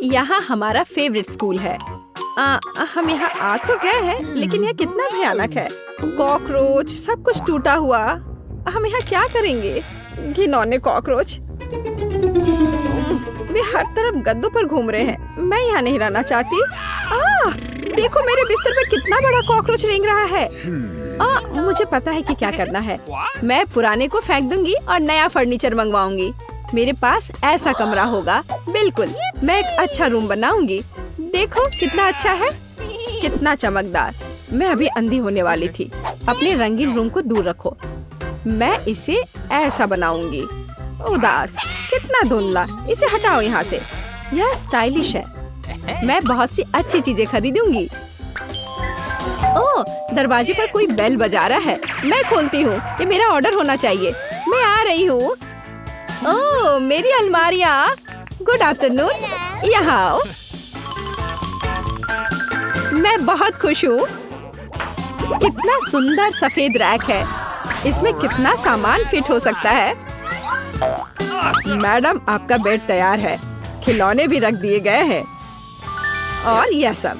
यहाँ हमारा favourite school है। हम यहाँ आ तो गए हैं, लेकिन यह कितना भयानक है। कॉकरोच, सब कुछ टूटा हुआ। हम यहाँ क्या करेंगे? घिनौने कॉकरोच, वे हर तरफ गद्दों पर घूम रहे हैं। मैं यहाँ नहीं रहना चाहती। देखो मेरे बिस्तर पर कितना बड़ा कॉकरोच रेंग रहा है। मुझे पता है कि क्या करना है। मैं पुराने को फेंक दूंगी और नया फर्नीचर मंगवाऊंगी। मेरे पास ऐसा कमरा होगा। बिल्कुल, मैं एक अच्छा रूम बनाऊंगी। देखो कितना अच्छा है, कितना चमकदार। मैं अभी अंधी होने वाली थी। अपने रंगीन रूम को दूर रखो। मैं इसे ऐसा बनाऊंगी। उदास, कितना धुंधला। इसे हटाओ यहाँ से। यह स्टाइलिश है। मैं बहुत सी अच्छी चीजें खरीदूंगी। ओह, दरवाजे पर कोई बेल बजा रहा है। मैं खोलती हूँ। ये मेरा ऑर्डर होना चाहिए। मैं आ रही हूँ। ओह, मेरी अलमारियाँ। गुड आफ्टरनून, यहाँ आओ। मैं बहुत खुश हूँ। कितना सुंदर सफेद रैक है। इसमें कितना सामान फिट हो सकता है। मैडम, आपका बेड तैयार है। खिलौने भी रख दिए गए हैं। और यह सब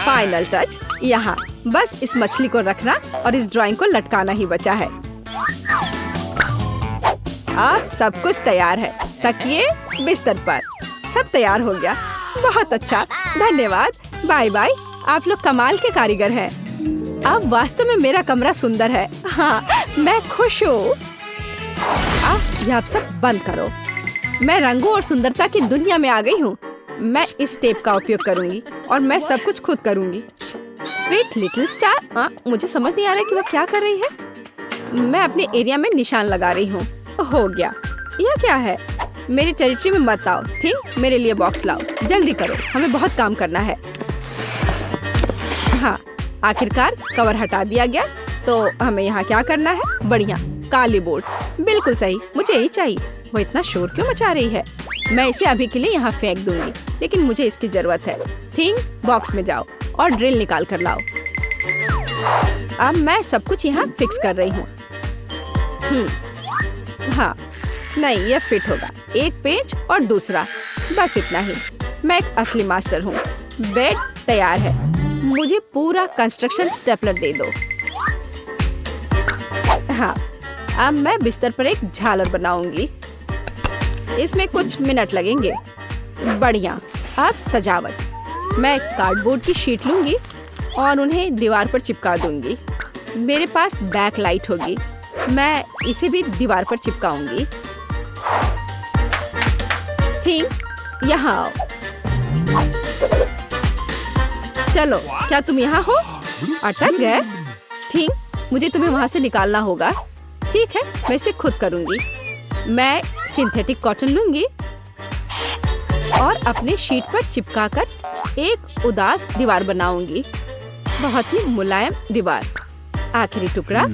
फाइनल टच यहाँ। बस इस मछली को रखना और इस ड्राइंग को लटकाना ही बचा है। अब सब कुछ तैयार है। तकिए, बिस्तर पर, सब तैयार हो गया। बहुत अच्छा, धन्यवाद। Bye bye. आप लोग कमाल के कारीगर हैं। अब वास्तव में मेरा कमरा सुंदर है। हाँ, मैं खुश हूँ। अब यह सब बंद करो। मैं रंगों और सुंदरता की दुनिया में आ गई हूँ। मैं इस टेप का उपयोग करूंगी और मैं सब कुछ खुद करूंगी। Sweet little star. मुझे समझ नहीं आ रहा कि वह क्या कर रही है। मैं अपने एरिया में निशान लगा रही हूँ। हो गया। यह क्या है? मेरी टेरिटरी में मत आओ। थिंक, मेरे लिए बॉक्स लाओ। जल्दी करो, हमें बहुत काम करना है। हाँ, आखिरकार कवर हटा दिया गया। तो हमें यहाँ क्या करना है? बढ़िया, काली बोर्ड। बिल्कुल सही, मुझे यही चाहिए। वो इतना शोर क्यों मचा रही है? मैं इसे अभी के लिए यहाँ फेंक दूंगी, लेकिन मुझे इसकी जरूरत है। थिंक, बॉक्स में जाओ और ड्रिल निकाल कर लाओ। अब मैं सब कुछ यहाँ फिक्स कर रही हूँ। हाँ, नहीं, यह फिट होगा। एक पेज और दूसरा, बस इतना ही। मैं एक असली मास्टर हूँ। बेड तैयार है। मुझे पूरा कंस्ट्रक्शन स्टेपलर दे दो। हाँ, अब मैं बिस्तर पर एक झालर बनाऊंगी। इसमें कुछ मिनट लगेंगे। बढ़िया। अब सजावट। मैं कार्डबोर्ड की शीट लूंगी और उन्हें दीवार पर चिपका दूंगी। मेरे पास बैक लाइट होगी। मैं इसे भी दीवार पर चिपकाऊंगी। थिंक, यहाँ आओ। चलो, क्या तुम यहाँ हो? अटक गए? थिंक, मुझे तुम्हें वहाँ से निकालना होगा। ठीक है, मैं इसे खुद करूंगी। मैं सिंथेटिक कॉटन लूंगी और अपने शीट पर चिपकाकर एक उदास दीवार बनाऊंगी। बहुत ही मुलायम दीवार। आखिरी टुकड़ा,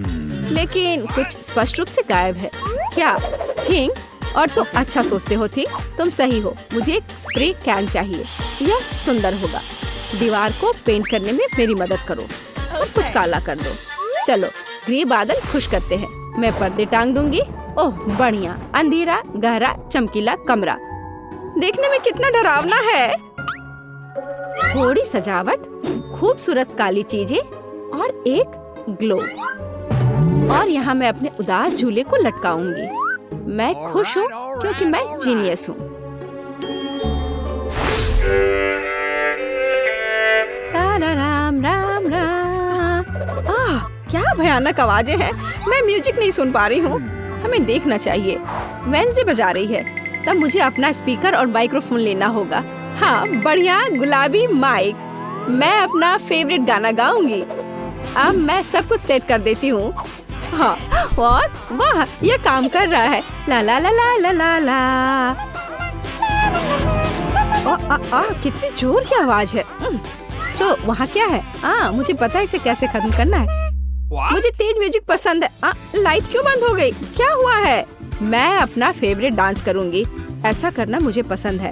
लेकिन कुछ स्पष्ट रूप से गायब है। क्या? थिंक, और तुम अच्छा सोचते हो। थी, तुम सही हो। मुझे एक स्प्रे कैन चाहिए। यह सुंदर होगा। दीवार को पेंट करने में मेरी मदद करो। सब कुछ काला कर दो। चलो, ग्रे बादल खुश करते हैं। मैं पर्दे टांग दूंगी। ओह, बढ़िया। अंधेरा, गहरा, चमकीला कमरा। देखने में कितना डरावना है। थोड़ी सजावट, खूबसूरत काली चीजें और एक ग्लोब। और यहाँ मैं अपने उदास झूले को लटकाऊंगी। मैं खुश हूँ क्योंकि मैं जीनियस हूँ। राम राम राम। क्या भयानक आवाजें हैं। मैं म्यूजिक नहीं सुन पा रही हूँ। हमें देखना चाहिए। वेंसडे बजा रही है। तब मुझे अपना स्पीकर और माइक्रोफोन लेना होगा। हाँ, बढ़िया, गुलाबी माइक। मैं अपना फेवरेट गाना गाऊंगी। अब मैं सब कुछ सेट कर देती हूँ। हाँ, और वाह, ये काम कर रहा है। ला ला ला ला ला ला ला। कितनी जोर की आवाज है। तो वहाँ क्या है? मुझे पता है इसे कैसे खत्म करना है। मुझे तेज म्यूजिक पसंद है। लाइट क्यों बंद हो गई? क्या हुआ है? मैं अपना फेवरेट डांस करूंगी। ऐसा करना मुझे पसंद है।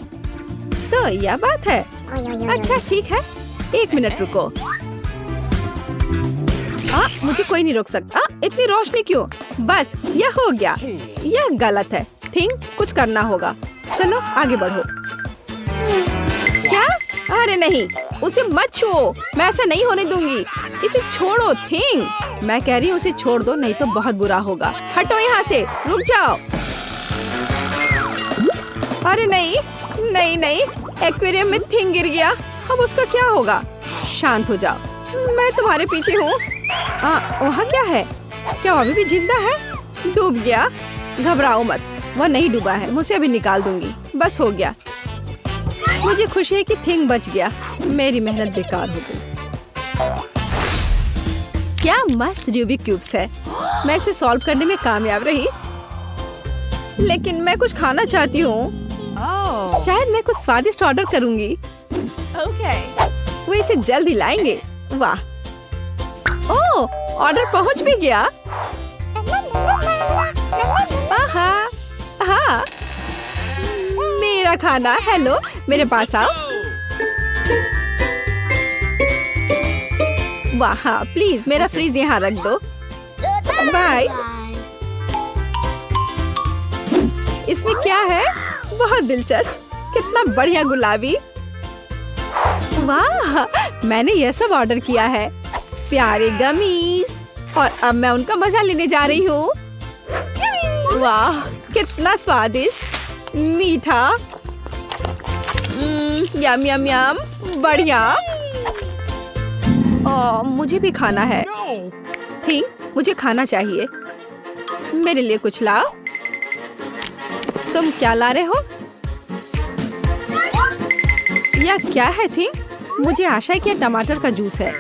तो यह बात है। अच्छा, ठीक है। एक मिनट रुको। मुझे कोई नहीं रोक सकता। इतनी रोशनी क्यों? बस, यह हो गया। यह गलत है। थिंक, कुछ करना होगा। चलो आगे बढ़ो। अरे नहीं, उसे मत छुओ, मैं ऐसा नहीं होने दूंगी। इसे छोड़ो थिंग, मैं कह रही हूँ उसे छोड़ दो, नहीं तो बहुत बुरा होगा। हटो यहाँ से, रुक जाओ। अरे नहीं नहीं नहीं, एक्वेरियम में थिंग गिर गया, अब उसका क्या होगा? शांत हो जाओ, मैं तुम्हारे पीछे हूँ। वहाँ क्या है? क्या वो अभी भी जिंदा है? डूब गया? घबराओ मत, वो नहीं डूबा है, मुझे अभी निकाल दूंगी, बस हो गया। मुझे खुशी है कि थिंग बच गया, मेरी मेहनत बेकार हो गई। क्या मस्त रूबिक क्यूब्स है, मैं इसे सॉल्व करने में कामयाब रही। लेकिन मैं कुछ खाना चाहती हूँ। शायद मैं कुछ स्वादिष्ट ऑर्डर करूंगी। वो इसे जल्दी लाएंगे। वाह, ओह, ऑर्डर पहुंच भी गया। हाँ, मेरा खाना। हेलो, मेरे पास आओ। वाह, हाँ, प्लीज मेरा फ्रिज यहाँ रख दो। बाय। इसमें क्या है? बहुत दिलचस्प, कितना बढ़िया गुलाबी। वाह, मैंने यह सब ऑर्डर किया है, प्यारे गमीज, और अब मैं उनका मजा लेने जा रही हूँ। वाह, कितना स्वादिष्ट, मीठा, यम यम यम, बढ़िया। मुझे भी खाना है। थिंग, मुझे खाना चाहिए, मेरे लिए कुछ लाओ। तुम क्या ला रहे हो? यह क्या है थिंग? मुझे आशा है कि टमाटर का जूस है।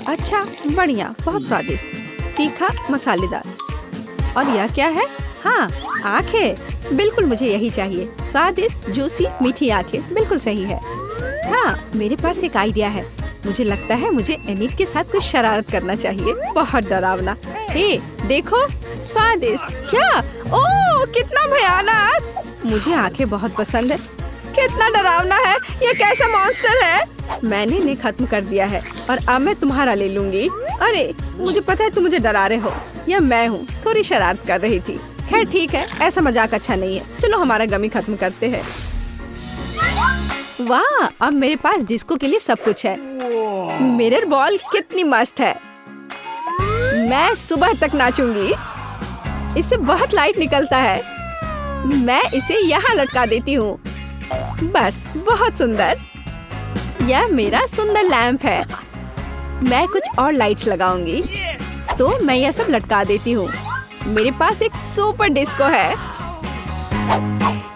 अच्छा, बढ़िया, बहुत स्वादिष्ट, तीखा, मसालेदार। और यह क्या है? हाँ, आंखें, बिल्कुल मुझे यही चाहिए, स्वादिष्ट, जूसी, मीठी आंखें, बिल्कुल सही है। हाँ, मेरे पास एक आइडिया है, मुझे लगता है मुझे एनिट के साथ कुछ शरारत करना चाहिए, बहुत डरावना। हे, देखो, स्वादिष्ट। क्या? ओह, कितना भयानक! मुझे आंखें बहुत पसंद है। कितना डरावना है, ये कैसा मॉन्स्टर है? मैंने इन्हें खत्म कर दिया है और अब मैं तुम्हारा ले लूंगी। अरे, मुझे पता है तुम मुझे डरा रहे हो, यह मैं हूँ, थोड़ी शरारत कर रही थी। खैर ठीक है, ऐसा मजाक अच्छा नहीं है, चलो हमारा गमी खत्म करते हैं। वाह, अब मेरे पास डिस्को के लिए सब कुछ है। मिरर बॉल कितनी मस्त है, मैं सुबह तक नाचूंगी। इससे बहुत लाइट निकलता है, मैं इसे यहाँ लटका देती हूँ। बस, बहुत सुंदर। यह मेरा सुंदर लैंप है। मैं कुछ और लाइट्स लगाऊंगी, तो मैं यह सब लटका देती हूँ। मेरे पास एक सुपर डिस्को है।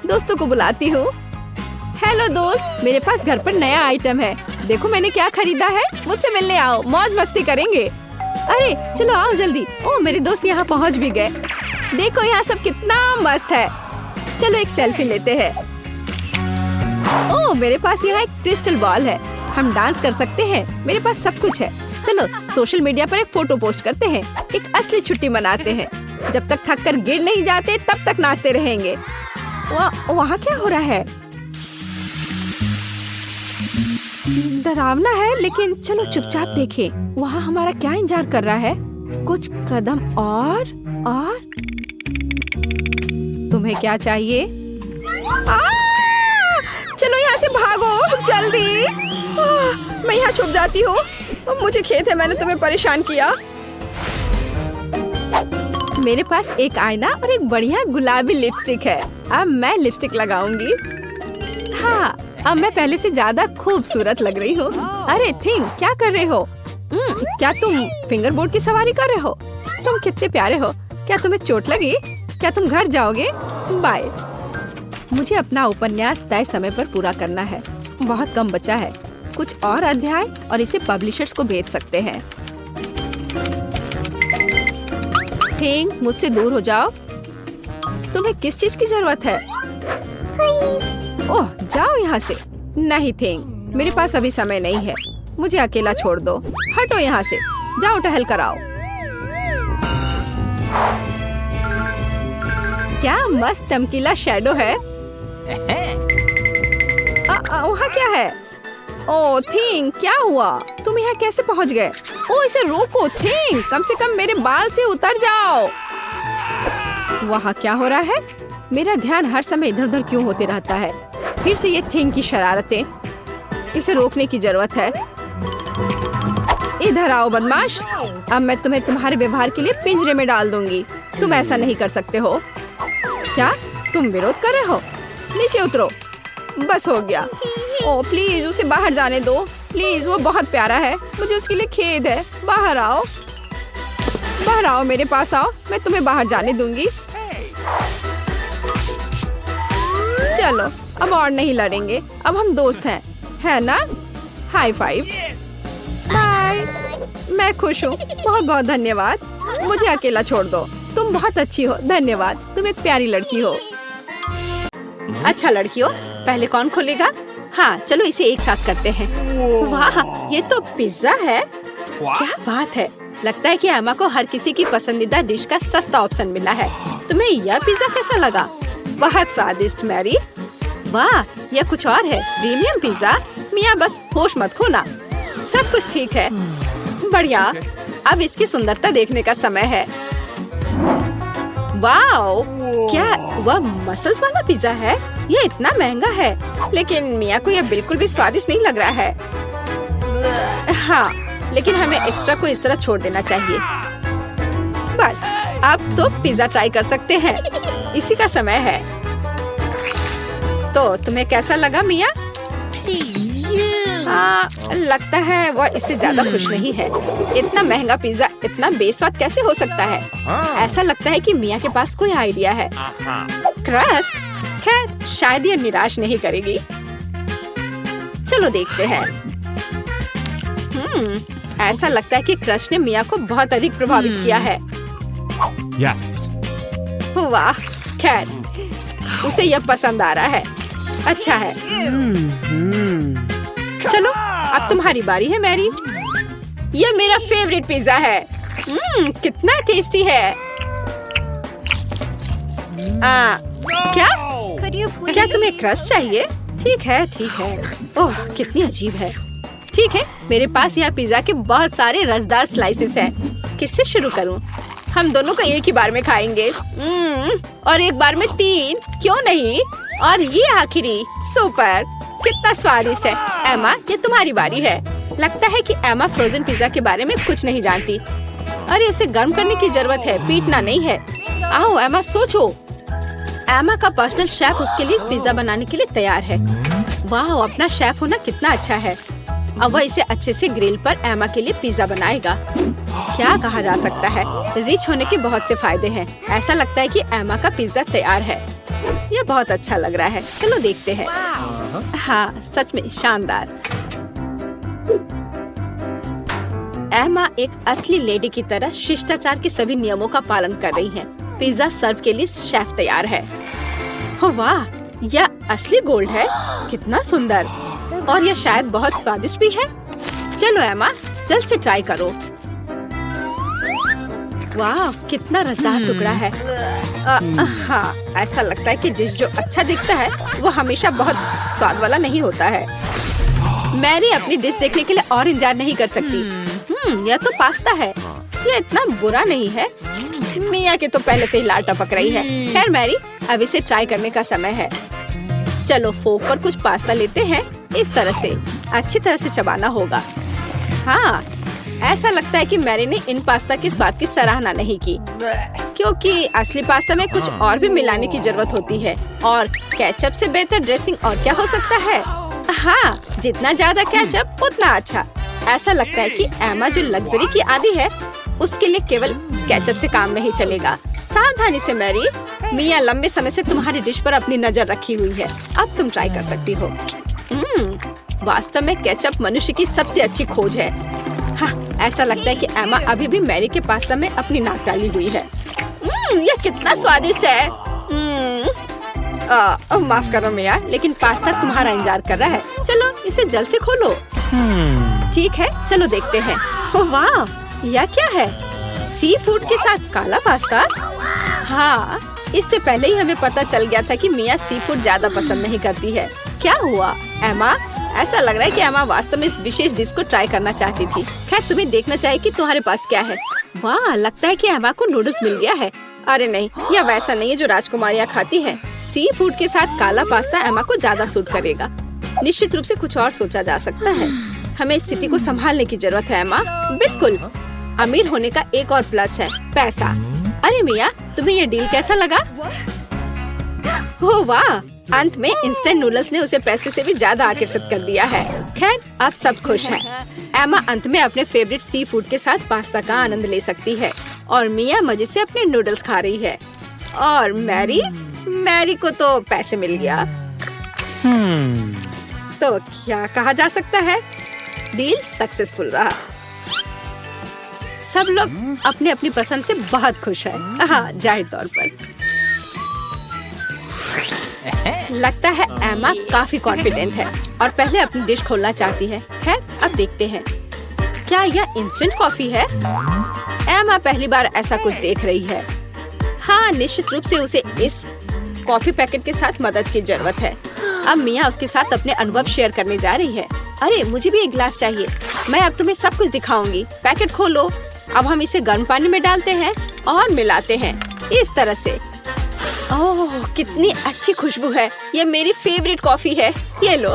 दोस्तों को बुलाती हूँ। हेलो दोस्त, मेरे पास घर पर नया आइटम है, देखो मैंने क्या खरीदा है, मुझसे मिलने आओ, मौज मस्ती करेंगे। अरे चलो आओ जल्दी। ओह, मेरे दोस्त यहाँ पहुँच भी गए। देखो यहाँ सब कितना मस्त है, चलो एक सेल्फी लेते हैं। ओह, मेरे पास यहाँ एक क्रिस्टल बॉल है, हम डांस कर सकते हैं, मेरे पास सब कुछ है। चलो सोशल मीडिया पर एक फोटो पोस्ट करते हैं, एक असली छुट्टी मनाते हैं। जब तक थक कर गिर नहीं जाते तब तक नाचते रहेंगे। वहाँ क्या हो रहा है? डरावना है, लेकिन चलो चुपचाप देखें। वहाँ हमारा क्या इंतजार कर रहा है? कुछ कदम और तुम्हें क्या चाहिए? चलो यहाँ से भागो जल्दी। मैं यहाँ छुप जाती हूँ। मुझे खेद है मैंने तुम्हें परेशान किया। मेरे पास एक आईना और एक बढ़िया गुलाबी लिपस्टिक है। अब मैं लिपस्टिक लगाऊंगी। हाँ, अब मैं पहले से ज्यादा खूबसूरत लग रही हूँ। अरे थिंग, क्या कर रहे हो? क्या तुम फिंगर बोर्ड की सवारी कर रहे हो? तुम कितने प्यारे हो। क्या तुम्हें चोट लगी? क्या तुम घर जाओगे? बाय। मुझे अपना उपन्यास तय समय पर पूरा करना है, बहुत कम बचा है। कुछ और अध्याय और इसे पब्लिशर्स को भेज सकते हैं। थिंग, मुझसे दूर हो जाओ। तुम्हें किस चीज की जरूरत है? ओह, जाओ यहाँ से। नहीं थिंग, मेरे पास अभी समय नहीं है, मुझे अकेला छोड़ दो। हटो यहाँ से, जाओ टहल कर आओ। क्या मस्त चमकीला शैडो है। वहाँ क्या है? ओह थिंग, क्या हुआ? तुम यहाँ कैसे पहुँच गए? ओह, इसे रोको थिंग, कम से कम मेरे बाल से उतर जाओ। वहाँ क्या हो रहा है? मेरा ध्यान हर समय इधर उधर क्यों होते रहता है? फिर से ये थिंग की शरारतें, इसे रोकने की जरूरत है। इधर आओ बदमाश, अब मैं तुम्हें तुम्हारे व्यवहार के लिए पिंजरे में डाल दूंगी। तुम ऐसा नहीं कर सकते हो। क्या तुम विरोध कर रहे हो? नीचे उतरो। बस हो गया। ओ प्लीज उसे बाहर जाने दो प्लीज, वो बहुत प्यारा है, मुझे उसके लिए खेद है। बाहर आओ, बाहर आओ, मेरे पास आओ, मैं तुम्हें बाहर जाने दूंगी। चलो अब और नहीं लड़ेंगे, अब हम दोस्त हैं, है ना? High five. बाय। मैं खुश हूँ, बहुत बहुत धन्यवाद। मुझे अकेला छोड़ दो, तुम बहुत अच्छी हो, धन्यवाद। तुम एक प्यारी लड़की हो। अच्छा लड़की हो, पहले कौन खोलेगा? हाँ चलो इसे एक साथ करते हैं। वाह ये तो पिज्जा है, क्या बात है। लगता है कि एमा को हर किसी की पसंदीदा डिश का सस्ता ऑप्शन मिला है। तुम्हें यह पिज्जा कैसा लगा? बहुत स्वादिष्ट मैरी। वाह यह कुछ और है, प्रीमियम पिज्जा। मिया बस होश मत खोना, सब कुछ ठीक है। बढ़िया, अब इसकी सुंदरता देखने का समय है। वाओ, क्या वह मसल्स वाला पिज्जा है? ये इतना महंगा है, लेकिन मिया को यह बिल्कुल भी स्वादिष्ट नहीं लग रहा है। हाँ, लेकिन हमें एक्स्ट्रा को इस तरह छोड़ देना चाहिए। बस, अब तो पिज्जा ट्राई कर सकते हैं। इसी का समय है। तो तुम्हें कैसा लगा मिया? लगता है वह इससे ज्यादा खुश नहीं है। इतना महंगा पिज्जा इतना बेस्वाद कैसे हो सकता है? ऐसा लगता है कि मिया के पास कोई आइडिया है। क्रस्ट, खैर शायद ये निराश नहीं करेगी। चलो देखते हैं। ऐसा लगता है कि क्रस्ट ने मिया को बहुत अधिक प्रभावित किया है। Yes. वाह, खैर उसे यह पसंद आ रहा है। अच्छा है। चलो अब तुम्हारी बारी है मैरी। यह मेरा फेवरेट पिज्जा है। कितना टेस्टी है। क्या तुम्हें क्रस्ट चाहिए? ठीक है ठीक है। ओह कितनी अजीब है। ठीक है, मेरे पास यहाँ पिज्जा के बहुत सारे रसदार स्लाइसेस हैं। किससे शुरू करूँ? हम दोनों को एक ही बार में खाएंगे। और एक बार में 3, क्यों नहीं? और ये आखिरी, सुपर, कितना स्वादिष्ट है। एमा ये तुम्हारी बारी है। लगता है कि एमा फ्रोजन पिज्जा के बारे में कुछ नहीं जानती। अरे उसे गर्म करने की जरूरत है, पीटना नहीं है। आओ एमा सोचो। एमा का पर्सनल शेफ उसके लिए इस पिज्जा बनाने के लिए तैयार है। वाह, अपना शेफ होना कितना अच्छा है। अब वह इसे अच्छे से ग्रिल पर एमा के लिए पिज्जा बनाएगा। क्या कहा जा सकता है, रिच होने के बहुत से फायदे हैं। ऐसा लगता है कि एमा का पिज्जा तैयार है। यह बहुत अच्छा लग रहा है। चलो देखते हैं। हाँ सच में शानदार। एमा एक असली लेडी की तरह शिष्टाचार के सभी नियमों का पालन कर रही है। पिज्जा सर्व के लिए शेफ तैयार है। वाह, यह असली गोल्ड है। कितना सुंदर, और यह शायद बहुत स्वादिष्ट भी है। चलो एमा जल्द से ट्राई करो। वाह, कितना रसदार टुकड़ा है। हाँ, ऐसा लगता है कि डिश जो अच्छा दिखता है वो हमेशा बहुत स्वाद वाला नहीं होता है। मैरी अपनी डिश देखने के लिए और इंतजार नहीं कर सकती। यह तो पास्ता है। यह इतना बुरा नहीं है। मिया के तो पहले से ही लार टपक रही है। खैर मैरी, अब इसे ट्राई करने का समय है। चलो फोक पर कुछ पास्ता लेते हैं। इस तरह से अच्छी तरह से चबाना होगा। हाँ, ऐसा लगता है कि मैरी ने इन पास्ता के स्वाद की सराहना नहीं की, क्योंकि असली पास्ता में कुछ और भी मिलाने की जरूरत होती है। और केचप से बेहतर ड्रेसिंग और क्या हो सकता है? हाँ, जितना ज्यादा केचप उतना अच्छा। ऐसा लगता है कि एमा जो लग्जरी की आदी है, उसके लिए केवल केचप से काम नहीं चलेगा। सावधानी से मैरी, मिया लंबे समय से तुम्हारी डिश पर अपनी नजर रखी हुई है। अब तुम ट्राई कर सकती हो। वास्तव में केचप मनुष्य की सबसे अच्छी खोज है। हाँ, ऐसा लगता है कि एमा अभी भी मैरी के पास्ता में अपनी नाक डाली हुई है। यह कितना स्वादिष्ट है। माफ करो मिया, लेकिन पास्ता तुम्हारा इंतजार कर रहा है। चलो इसे जल्द से खोलो। ठीक है, चलो देखते हैं। ओह वाह, यह क्या है? सी फूड के साथ काला पास्ता। हाँ, इससे पहले ही हमें पता चल गया था कि मिया सी फूड ज्यादा पसंद नहीं करती है। क्या हुआ एमा? ऐसा लग रहा है कि एमा वास्तव में इस विशेष डिश को ट्राई करना चाहती थी। खैर तुम्हें देखना चाहिए कि तुम्हारे पास क्या है। वाह, लगता है कि एमा को नूडल्स मिल गया है। अरे नहीं, यह वैसा नहीं है जो राजकुमारियाँ खाती हैं। सी फूड के साथ काला पास्ता एमा को ज्यादा सूट करेगा। निश्चित रूप से कुछ और सोचा जा सकता है। हमें स्थिति को संभालने की जरूरत है एमा। बिल्कुल। अमीर होने का एक और प्लस है, पैसा। अरे मिया, तुम्हें ये डील कैसा लगा? हो वाह, अंत में इंस्टेंट नूडल्स ने उसे पैसे से भी ज्यादा आकर्षित कर दिया है। खैर, अब सब खुश हैं। एमा अंत में अपने फेवरेट सी फूड के साथ पास्ता का आनंद ले सकती है और मिया मजे से अपने नूडल्स खा रही है। और मैरी को तो पैसे मिल गया। तो क्या कहा जा सकता है, डील सक्सेसफुल रहा। सब लोग अपने अपनी पसंद से बहुत खुश हैं। हाँ, जाहिर तौर पर। लगता है एमा काफी कॉन्फिडेंट है और पहले अपनी डिश खोलना चाहती है। खैर, अब देखते हैं। क्या यह इंस्टेंट कॉफी है? एमा पहली बार ऐसा कुछ देख रही है। हाँ, निश्चित रूप से उसे इस कॉफी पैकेट के साथ मदद की जरूरत है। अब मिया उसके साथ अपने अनुभव शेयर करने जा रही है। अरे, मुझे भी एक गिलास चाहिए। मैं अब तुम्हें सब कुछ दिखाऊंगी। पैकेट खोलो। अब हम इसे गर्म पानी में डालते हैं और मिलाते हैं इस तरह से। ओह, कितनी अच्छी खुशबू है। ये मेरी फेवरेट कॉफी है। ये लो,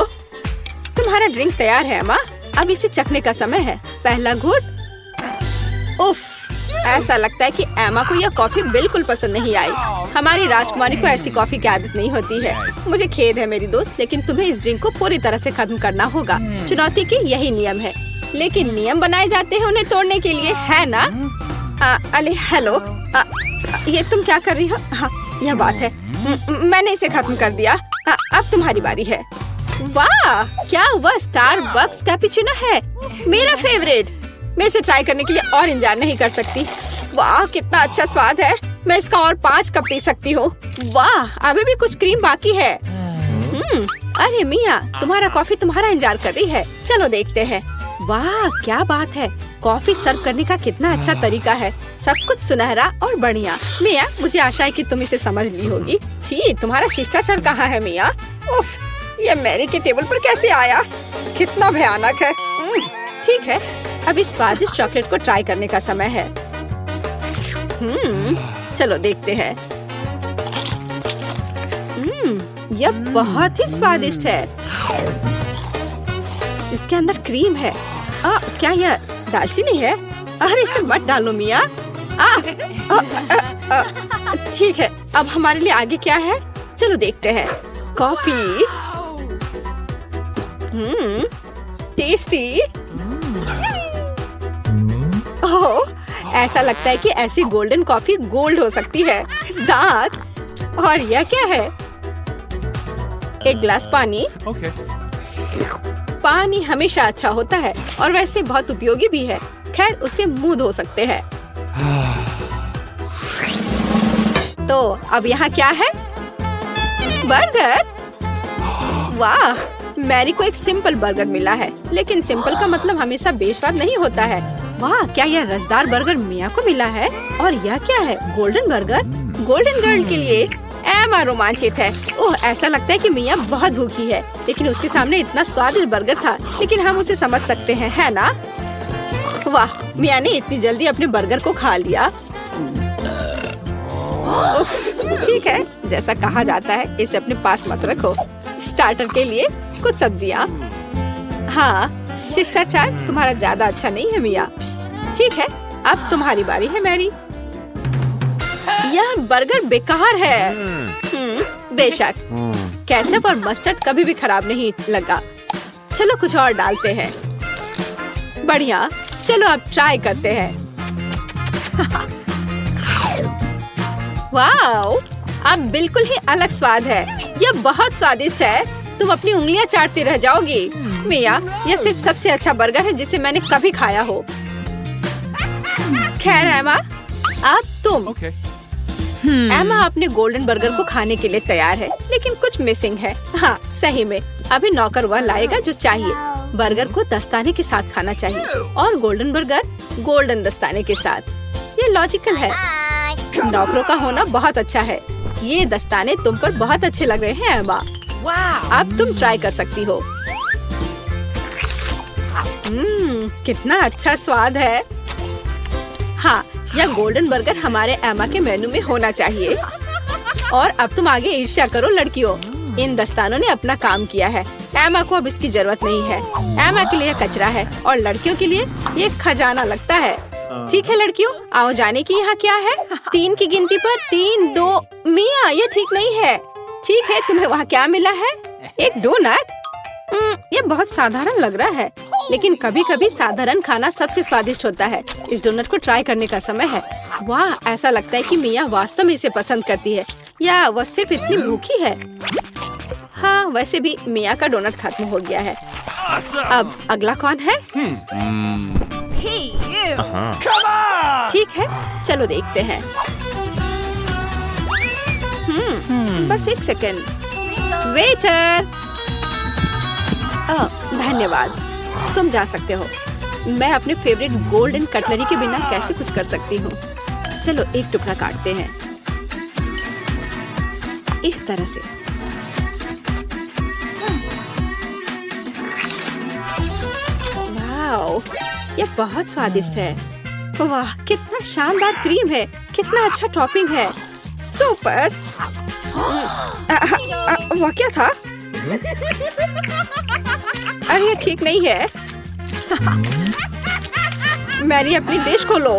तुम्हारा ड्रिंक तैयार है अम्मा। अब इसे चखने का समय है। पहला घूंट। उफ, ऐसा लगता है कि एमा को यह कॉफी बिल्कुल पसंद नहीं आई। हमारी राजकुमारी को ऐसी कॉफी की आदत नहीं होती है। मुझे खेद है मेरी दोस्त, लेकिन तुम्हें इस ड्रिंक को पूरी तरह से खत्म करना होगा। चुनौती के यही नियम है, लेकिन नियम बनाए जाते हैं उन्हें तोड़ने के लिए, है ना? अरे हेलो, ये तुम क्या कर रही हो? हाँ, यह बात है। मैंने इसे खत्म कर दिया। अब तुम्हारी बारी है। वाह, क्या वह स्टारबक्स कैपुचिनो है, मेरा फेवरेट। मैं इसे ट्राई करने के लिए और इंतजार नहीं कर सकती। वाह, कितना अच्छा स्वाद है। मैं इसका और 5 कप पी सकती हूँ। वाह, अभी भी कुछ क्रीम बाकी है। अरे मिया, तुम्हारा कॉफी तुम्हारा इंतजार कर रही है। चलो देखते हैं। वाह, क्या बात है। कॉफी सर्व करने का कितना अच्छा तरीका है। सब कुछ सुनहरा और बढ़िया। मिया, मुझे आशा है कि तुम इसे समझ ली होगी। छी, तुम्हारा शिष्टाचार कहाँ है मिया? उफ, ये मैरी के टेबल पर कैसे आया? कितना भयानक है। ठीक है, अब इस स्वादिष्ट चॉकलेट को ट्राई करने का समय है। चलो देखते हैं। यह बहुत ही स्वादिष्ट है। इसके अंदर क्रीम है। क्या यह दालचीनी है? अरे इसे मत डालो मिया। ठीक है, अब हमारे लिए आगे क्या है? चलो देखते हैं। कॉफी। टेस्टी। ओह, ऐसा लगता है कि ऐसी गोल्डन कॉफी गोल्ड हो सकती है। दांत। और यह क्या है? एक गिलास पानी। Okay. पानी हमेशा अच्छा होता है और वैसे बहुत उपयोगी भी है। खैर, उसे मुंह धो सकते हैं। तो अब यहाँ क्या है? बर्गर। वाह, मैरी को एक सिंपल बर्गर मिला है, लेकिन सिंपल का मतलब हमेशा बेस्वाद नहीं होता है। वाह, क्या यह रसदार बर्गर मिया को मिला है? और यह क्या है? Golden burger. गोल्डन गर्ल के लिए एमा रोमांचित है। ओह, ऐसा लगता है कि मिया बहुत भूखी है, लेकिन उसके सामने इतना स्वादिष्ट बर्गर था। लेकिन हम उसे समझ सकते हैं, है ना? वाह, मिया ने इतनी जल्दी अपने बर्गर को खा लिया। ठीक है, जैसा कहा जाता है, इसे अपने पास मत रखो। स्टार्टर के लिए कुछ सब्जियाँ। हाँ, शिष्टाचार तुम्हारा ज्यादा अच्छा नहीं है मिया। ठीक है, अब तुम्हारी बारी है मैरी। यह बर्गर बेकार है। बेशक, केचप और मस्टर्ड कभी भी खराब नहीं लगा। चलो कुछ और डालते हैं। बढ़िया, चलो अब ट्राई करते हैं। वाओ, अब बिल्कुल ही अलग स्वाद है। यह बहुत स्वादिष्ट है। तुम अपनी उंगलियां चाटती रह जाओगी। मिया, यह सिर्फ सबसे अच्छा बर्गर है जिसे मैंने कभी खाया हो। खैर एमा, अब तुम। Okay. एमा अपने गोल्डन बर्गर को खाने के लिए तैयार है, लेकिन कुछ मिसिंग है। हाँ, सही में अभी नौकर वह लाएगा जो चाहिए। बर्गर को दस्ताने के साथ खाना चाहिए और गोल्डन बर्गर गोल्डन दस्ताने के साथ। ये लॉजिकल है। नौकरों का होना बहुत अच्छा है। ये दस्ताने तुम पर बहुत अच्छे लग रहे हैं एमा। अब तुम ट्राई कर सकती हो। कितना अच्छा स्वाद है। हाँ, यह गोल्डन बर्गर हमारे एमा के मेनू में होना चाहिए। और अब तुम आगे ईर्ष्या करो लड़कियों, इन दस्तानों ने अपना काम किया है। एमा को अब इसकी जरूरत नहीं है। एमा के लिए कचरा है और लड़कियों के लिए ये खजाना लगता है। ठीक है लड़कियों, आओ जाने की यहाँ क्या है। 3 की गिनती पर 3, 2। मिया, ये ठीक नहीं है। ठीक है, तुम्हें वहाँ क्या मिला है? एक डोनट। ये बहुत साधारण लग रहा है, लेकिन कभी कभी साधारण खाना सबसे स्वादिष्ट होता है। इस डोनट को ट्राई करने का समय है। वाह, ऐसा लगता है कि मिया वास्तव में इसे पसंद करती है, या वह सिर्फ इतनी भूखी है। हाँ, वैसे भी मिया का डोनट खत्म हो गया है। अब अगला कौन है? ठीक है, चलो देखते हैं। बस 1 सेकेंड। वेटर, धन्यवाद, तुम जा सकते हो। मैं अपने फेवरेट गोल्डन कटलरी के बिना कैसे कुछ कर सकती हूँ। चलो एक टुकड़ा काटते हैं इस तरह से। वाओ, यह बहुत स्वादिष्ट है। वाह, कितना शानदार क्रीम है, कितना अच्छा टॉपिंग है। सुपर। वह क्या था? अरे ये ठीक नहीं है। मैरी, अपनी डिश खोलो।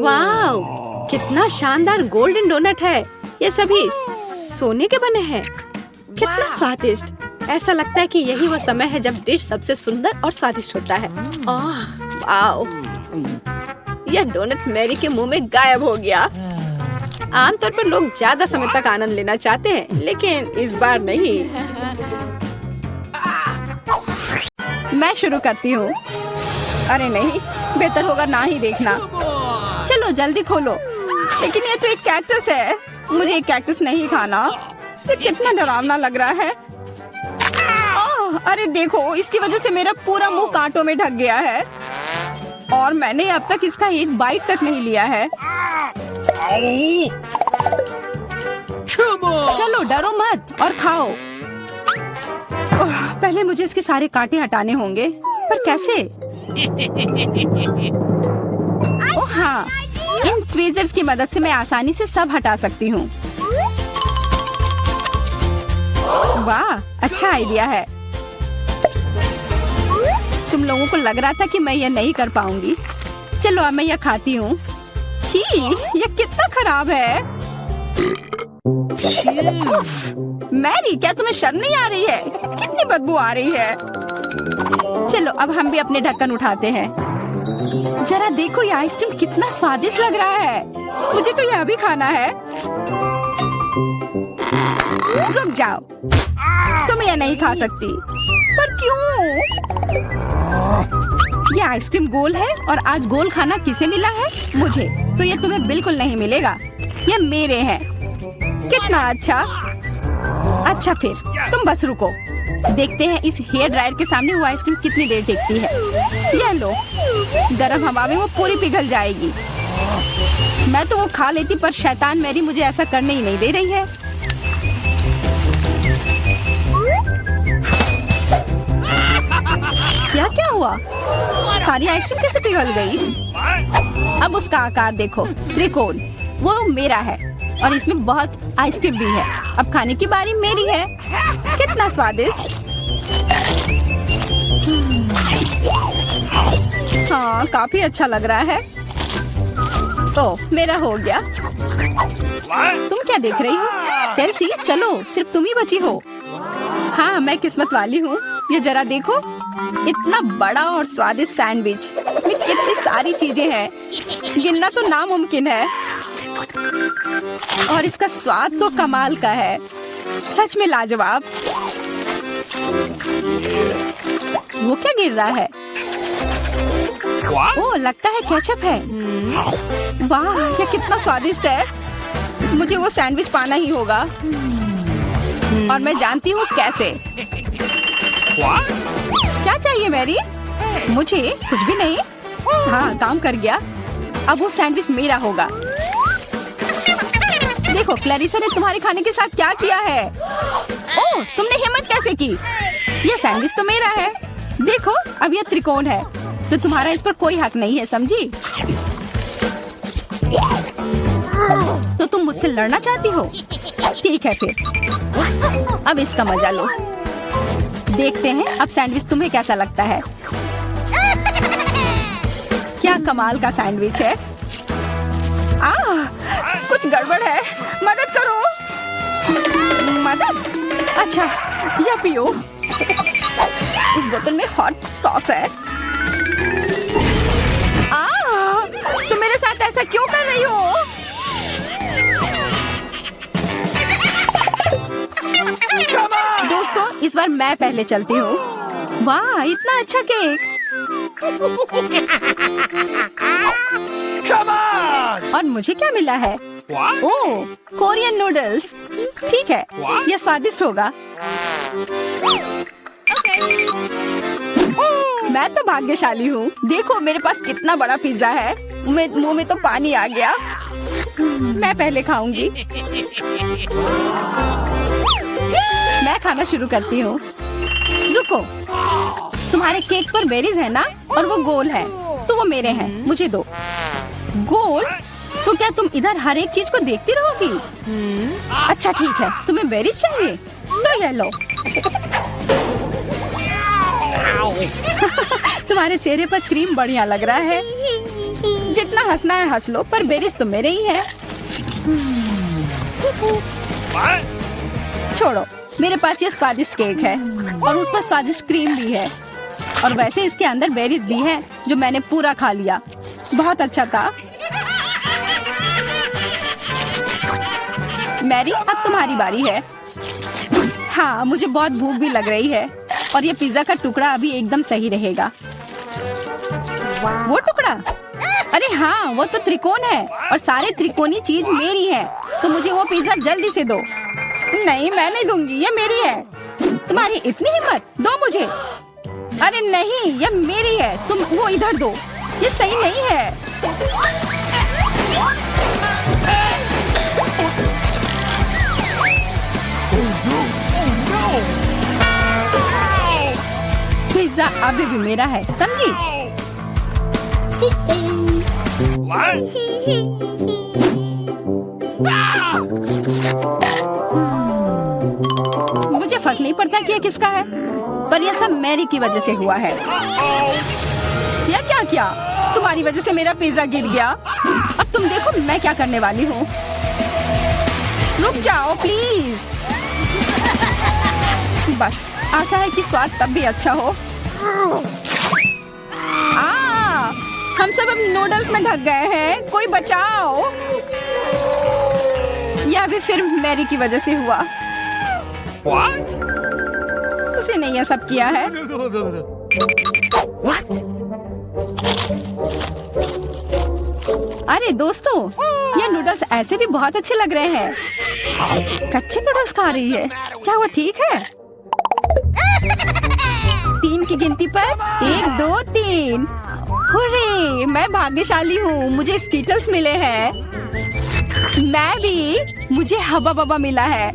वाओ, कितना शानदार गोल्डन डोनट है। ये सभी सोने के बने हैं। कितना स्वादिष्ट। ऐसा लगता है कि यही वो समय है जब डिश सबसे सुंदर और स्वादिष्ट होता है। वाओ, यह डोनट मैरी के मुंह में गायब हो गया। आमतौर पर लोग ज्यादा समय तक आनंद लेना चाहते हैं, लेकिन इस बार नहीं। मैं शुरू करती हूँ। अरे नहीं, बेहतर होगा ना ही देखना। चलो जल्दी खोलो। लेकिन ये तो एक कैक्टस है, मुझे एक कैक्टस नहीं खाना। ये कितना डरावना लग रहा है। अरे देखो, इसकी वजह से मेरा पूरा मुंह कांटों में ढक गया है और मैंने अब तक इसका एक बाइट तक नहीं लिया है। चलो डरो मत और खाओ। पहले मुझे इसके सारे कांटे हटाने होंगे, पर कैसे? ओह हाँ, इन ट्वीजर्स की मदद से मैं आसानी से सब हटा सकती हूँ। वाह, अच्छा आइडिया है। तुम लोगों को लग रहा था कि मैं यह नहीं कर पाऊंगी। चलो अब मैं यह खाती हूँ। छी, यह कितना खराब है। मैरी, क्या तुम्हें शर्म नहीं आ रही है? कितनी बदबू आ रही है। चलो अब हम भी अपने ढक्कन उठाते हैं। जरा देखो, ये आइसक्रीम कितना स्वादिष्ट लग रहा है। मुझे तो यह भी खाना है। रुक जाओ, तुम यह नहीं खा सकती। पर क्यों? ये आइसक्रीम गोल है और आज गोल खाना किसे मिला है? मुझे। तो ये तुम्हें बिल्कुल नहीं मिलेगा, ये मेरे हैं। कितना अच्छा। अच्छा फिर तुम बस रुको, देखते हैं इस हेयर ड्रायर के सामने वो आइसक्रीम कितनी देर टिकती है। ये लो, गर्म हवा में वो पूरी पिघल जाएगी। मैं तो वो खा लेती, पर शैतान मैरी मुझे ऐसा करने ही नहीं दे रही है। क्या हुआ? सारी आइसक्रीम कैसे पिघल गई? अब उसका आकार देखो, त्रिकोण। वो मेरा है और इसमें बहुत आइसक्रीम भी है। अब खाने की बारी मेरी है। कितना स्वादिष्ट। हाँ, काफी अच्छा लग रहा है। तो मेरा हो गया। तुम क्या देख रही हो? चेल्सी, चलो, सिर्फ तुम ही बची हो। हाँ, मैं किस्मत वाली हूँ। ये जरा देखो, इतना बड़ा और स्वादिष्ट सैंडविच। इसमें कितनी सारी चीजें हैं, गिनना तो नामुमकिन है। और इसका स्वाद तो कमाल का है, सच में लाजवाब। वो क्या गिर रहा है? ओह, लगता है केचप है। वाह, ये कितना स्वादिष्ट है। मुझे वो सैंडविच पाना ही होगा और मैं जानती हूँ कैसे। क्या चाहिए मैरी? मुझे कुछ भी नहीं। हाँ, काम कर गया। अब वो सैंडविच मेरा होगा। देखो, क्लैरिसा ने तुम्हारे खाने के साथ क्या किया है। ओह, तुमने हिम्मत कैसे की? ये सैंडविच तो मेरा है। देखो, अब यह त्रिकोण है। तो तुम्हारा इस पर कोई हक नहीं है, समझी? तो तुम मुझसे लड़ना चाहती हो? ठीक है फिर, अब इसका मजा लो। देखते हैं अब सैंडविच तुम्हें कैसा लगता है। क्या कमाल का सैंडविच है। कुछ गड़बड़ है, मदद करो। मदद? अच्छा, या पियो। उस बोतल में हॉट सॉस है। तुम मेरे साथ ऐसा क्यों कर रही हो? दोस्तों, इस बार मैं पहले चलती हूँ। वाह, इतना अच्छा केक। और मुझे क्या मिला है? ओह, कोरियन नूडल्स। ठीक है, यह स्वादिष्ट होगा। मैं तो भाग्यशाली हूँ। देखो मेरे पास कितना बड़ा पिज्जा है। मुंह में तो पानी आ गया। मैं पहले खाऊंगी। मैं खाना शुरू करती हूँ। रुको, तुम्हारे केक पर बेरीज है ना, और वो गोल है, तो वो मेरे हैं, मुझे दो। गोल? तो क्या तुम इधर हर एक चीज को देखती रहोगी? अच्छा ठीक है, तुम्हें बेरीज चाहिए तो ये लो। तुम्हारे चेहरे पर क्रीम बढ़िया लग रहा है। जितना हंसना है हंस लो, पर बेरीज तो मेरे ही है। छोड़ो, मेरे पास ये स्वादिष्ट केक है और उस पर स्वादिष्ट क्रीम भी है, और वैसे इसके अंदर बेरीज भी है जो मैंने पूरा खा लिया। बहुत अच्छा था। मैरी, अब तुम्हारी बारी है। हाँ, मुझे बहुत भूख भी लग रही है, और ये पिज्जा का टुकड़ा अभी एकदम सही रहेगा। वो टुकड़ा? अरे हाँ, वो तो त्रिकोण है, और सारे त्रिकोणी चीज मेरी है, तो मुझे वो पिज्जा जल्दी से दो। नहीं, मैं नहीं दूंगी, ये मेरी है। तुम्हारी इतनी हिम्मत, दो मुझे। अरे नहीं, ये मेरी है, तुम वो इधर दो। ये सही नहीं है। पिज्जा अभी भी मेरा है, समझी? मुझे फर्क नहीं पड़ता कि ये किसका है, पर यह सब मैरी की वजह से हुआ है। यह क्या किया? तुम्हारी वजह से मेरा पिज्जा गिर गया। अब तुम देखो मैं क्या करने वाली हूँ। रुक जाओ प्लीज। बस, आशा है कि स्वाद तब भी अच्छा हो। हम सब अब नूडल्स में ढक गए हैं, कोई बचाओ। यह भी फिर मैरी की वजह से हुआ। What? उसी ने यह सब किया है। What? अरे दोस्तों, ये नूडल्स ऐसे भी बहुत अच्छे लग रहे हैं। कच्चे नूडल्स खा रही है, क्या वो ठीक है? 3 की गिनती पर 1 2 3। हुर्रे, मैं भाग्यशाली हूँ, मुझे स्कीटल्स मिले हैं। मैं भी, मुझे हबा बबा मिला है,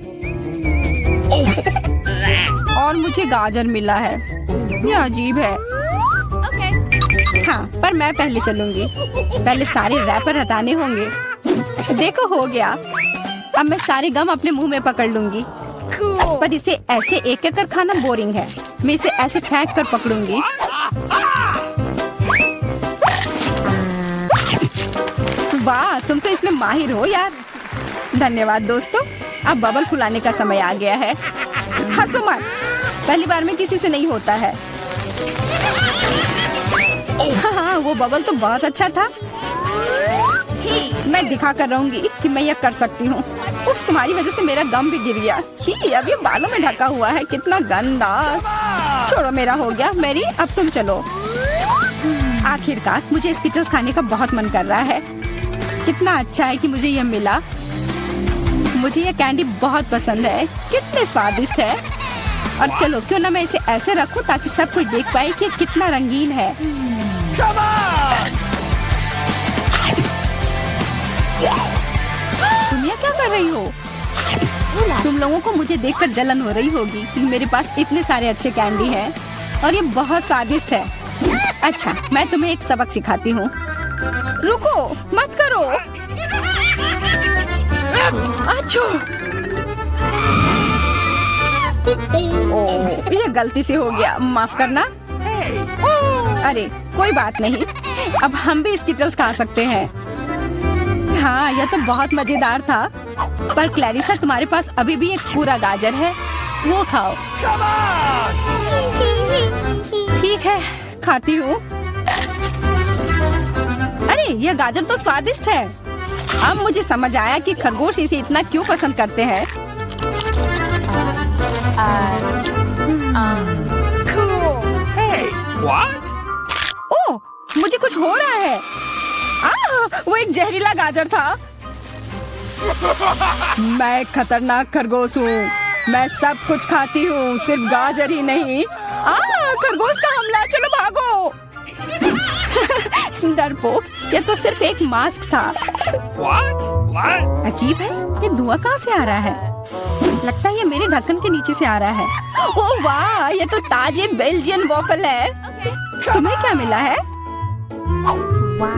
और मुझे गाजर मिला है। यह अजीब है। हाँ, पर मैं पहले चलूंगी। पहले सारे रैपर हटाने होंगे। देखो हो गया। अब मैं सारे गम अपने मुंह में पकड़ लूंगी। पर इसे ऐसे एक एक कर खाना बोरिंग है। मैं इसे ऐसे फेंक कर पकड़ूंगी। वाह, तुम तो इसमें माहिर हो यार। धन्यवाद दोस्तों। अब बबल फुलाने का समय आ गया है। हंसो मत, पहली बार में किसी से नहीं होता है। हाँ, वो बबल तो बहुत अच्छा था। मैं दिखा कर रहूंगी कि मैं यह कर सकती हूँ। उफ, तुम्हारी वजह से मेरा गम भी गिर गया। छी, अब ये बालों में ढका हुआ है, कितना गंदा। छोड़ो, मेरा हो गया। मैरी, अब तुम चलो। आखिरकार मुझे स्कीटल्स खाने का बहुत मन कर रहा है। कितना अच्छा है कि मुझे यह मिला। मुझे यह कैंडी बहुत पसंद है, कितने स्वादिष्ट है। और चलो, क्यों ना मैं इसे ऐसे रखूं ताकि सब कोई देख पाए कि कितना रंगीन है। तुम ये क्या कर रही हो? तुम लोगों को मुझे देखकर जलन हो रही होगी कि मेरे पास इतने सारे अच्छे कैंडी हैं और ये बहुत स्वादिष्ट है। अच्छा, मैं तुम्हें एक सबक सिखाती हूँ। रुको, मत करो। अच्छा, ओह, ये गलती से हो गया, माफ करना। अरे कोई बात नहीं, अब हम भी स्किटल्स खा सकते हैं। हाँ, यह तो बहुत मजेदार था। पर क्लैरिसा, तुम्हारे पास अभी भी एक पूरा गाजर है, वो खाओ। ठीक है, खाती हूँ। अरे यह गाजर तो स्वादिष्ट है। अब मुझे समझ आया कि खरगोश इसे इतना क्यों पसंद करते हैं। What? ओह, मुझे कुछ हो रहा है। वो एक जहरीला गाजर था। मैं एक खतरनाक खरगोश हूँ। मैं सब कुछ खाती हूँ, सिर्फ गाजर ही नहीं। खरगोश का हमला, चलो भागो। डरपोक, ये तो सिर्फ एक मास्क था। What? अजीब है, ये धुआं कहाँ से आ रहा है? लगता है ये मेरे ढक्कन के नीचे से आ रहा है। ओह वाह, ये तो ताजे बेल्जियन वॉफल है। तुम्हें क्या मिला है?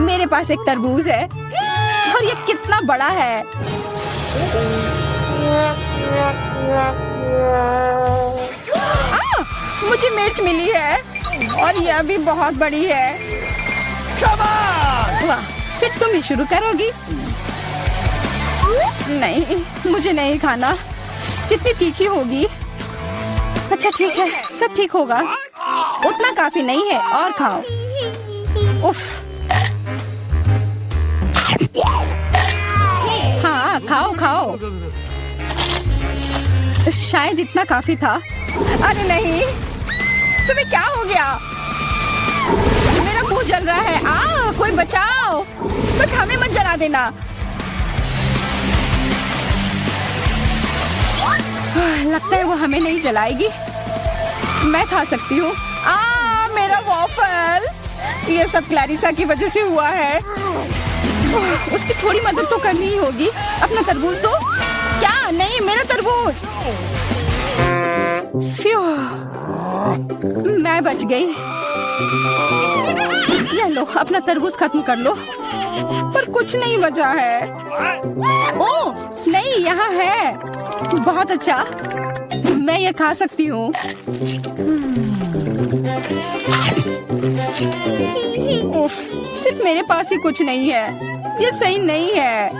मेरे पास एक तरबूज है और ये कितना बड़ा है। मुझे मिर्च मिली है और यह भी बहुत बड़ी है। वाह, फिर तुम ही शुरू करोगी? नहीं, मुझे नहीं खाना, कितनी तीखी होगी। अच्छा ठीक है, सब ठीक होगा। उतना काफी नहीं है, और खाओ। उफ। हाँ, खाओ खाओ। शायद इतना काफी था। अरे नहीं, तुम्हें क्या हो गया? मेरा मुंह जल रहा है। कोई बचाओ, बस हमें मत जला देना। लगता है वो हमें नहीं जलाएगी। मैं खा सकती हूँ। मेरा वॉफल, ये सब क्लैरिसा की वजह से हुआ है। उसकी थोड़ी मदद तो करनी ही होगी। अपना तरबूज दो। क्या? नहीं, मेरा तरबूज। फ्यू, मैं बच गई। ये लो, अपना तरबूज खत्म कर लो। पर कुछ नहीं बचा है। ओह नहीं, यहाँ है। बहुत अच्छा, मैं ये खा सकती हूँ। उफ, सिर्फ मेरे पास ही कुछ नहीं है। ये सही नहीं है।